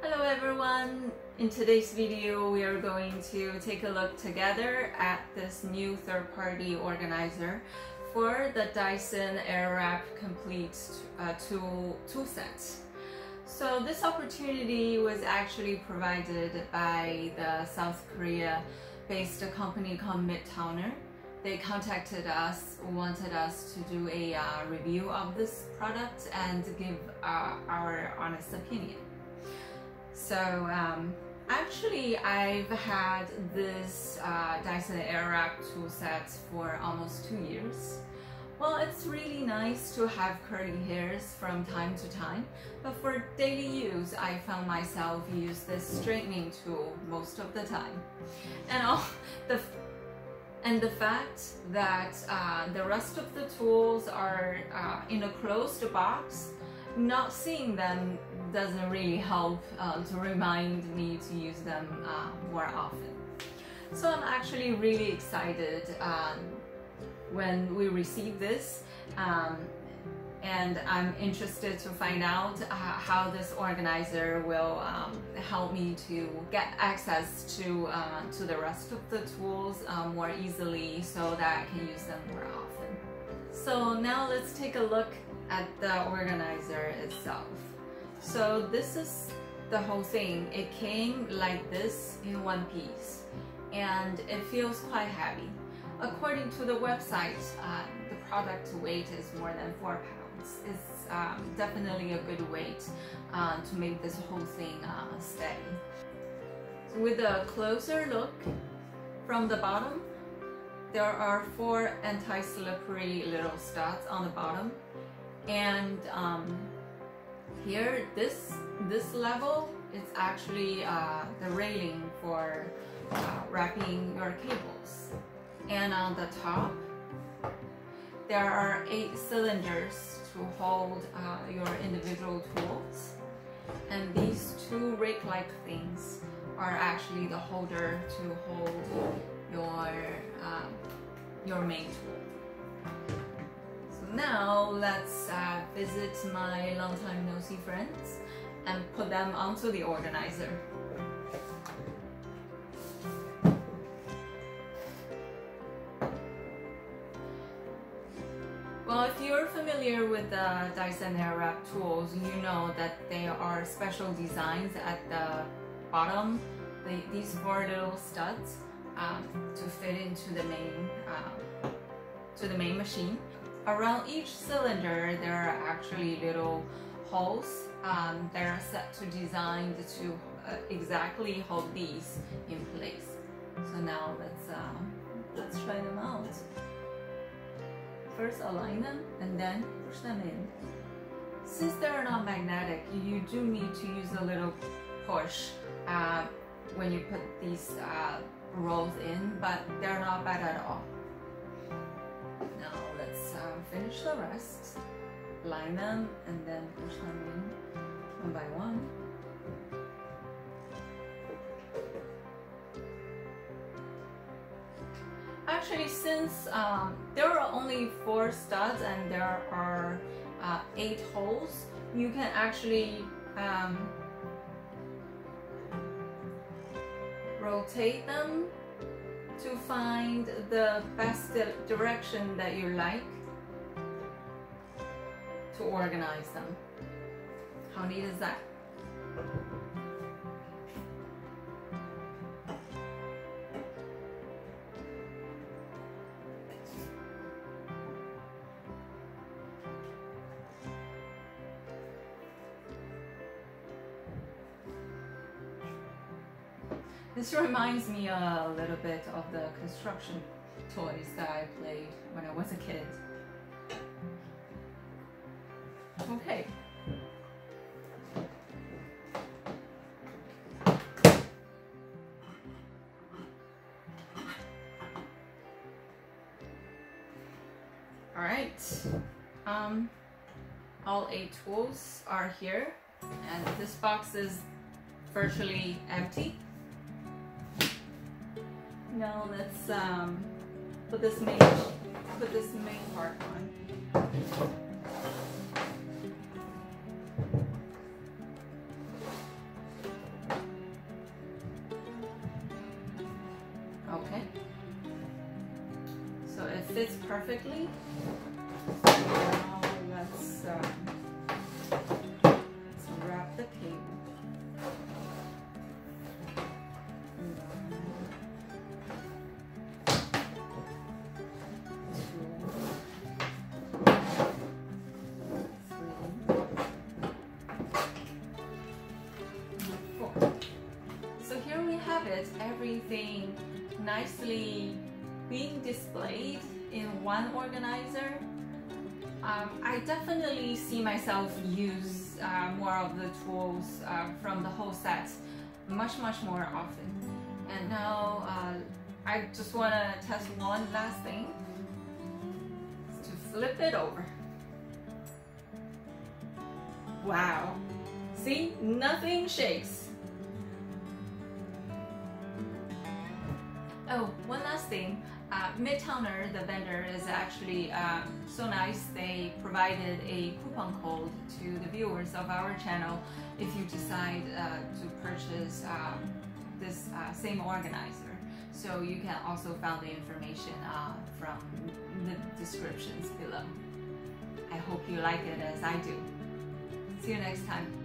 Hello everyone! In today's video we are going to take a look together at this new third-party organizer for the Dyson Airwrap Complete tool set. So this opportunity was actually provided by the South Korea based company called Midtowner. They contacted us, wanted us to do a review of this product and give our honest opinion. So actually I've had this Dyson Airwrap tool set for almost 2 years. Well, it's really nice to have curly hairs from time to time, but for daily use I found myself use this straightening tool most of the time. And the fact that the rest of the tools are in a closed box, not seeing them doesn't really help to remind me to use them more often. So I'm actually really excited when we receive this, and I'm interested to find out how this organizer will help me to get access to the rest of the tools more easily so that I can use them more often. So now let's take a look at the organizer itself. So this is the whole thing. It came like this in one piece and it feels quite heavy. According to the website, the product weight is more than 4 pounds. It's definitely a good weight to make this whole thing steady. So with a closer look from the bottom, there are 4 anti-slippery little studs on the bottom, and here this level is actually the railing for wrapping your cables. And on the top there are 8 cylinders to hold your individual tools, and these 2 rake-like things are actually the holder to hold your main tool. So now let's visit my long time no see friends and put them onto the organizer. Well, if you're familiar with the Dyson Airwrap tools, you know that there are special designs at the bottom, these 4 little studs to fit into the main machine. Around each cylinder there are actually little holes that are set to designed to exactly hold these in place. So now let's try them out. First align them and then push them in. Since they're not magnetic, you do need to use a little push when you put these rolls in, but they're not bad at all. Now let's finish the rest. Line them and then push them in one by one. Actually, since there are only 4 studs and there are 8 holes, you can actually rotate them to find the best direction that you like to organize them. How neat is that? This reminds me a little bit of the construction toys that I played when I was a kid. Okay. All right. All 8 tools are here, and this box is virtually empty. Now let's put this main part on. fits perfectly. Now let's wrap the cable. Everything nicely being displayed in one organizer. I definitely see myself use more of the tools from the whole set much more often. And now I just want to test one last thing, to flip it over. Wow, see, nothing shakes. Oh, one last thing. Midtowner, the vendor, is actually so nice. They provided a coupon code to the viewers of our channel if you decide to purchase this same organizer. So you can also find the information from the descriptions below. I hope you like it as I do. See you next time.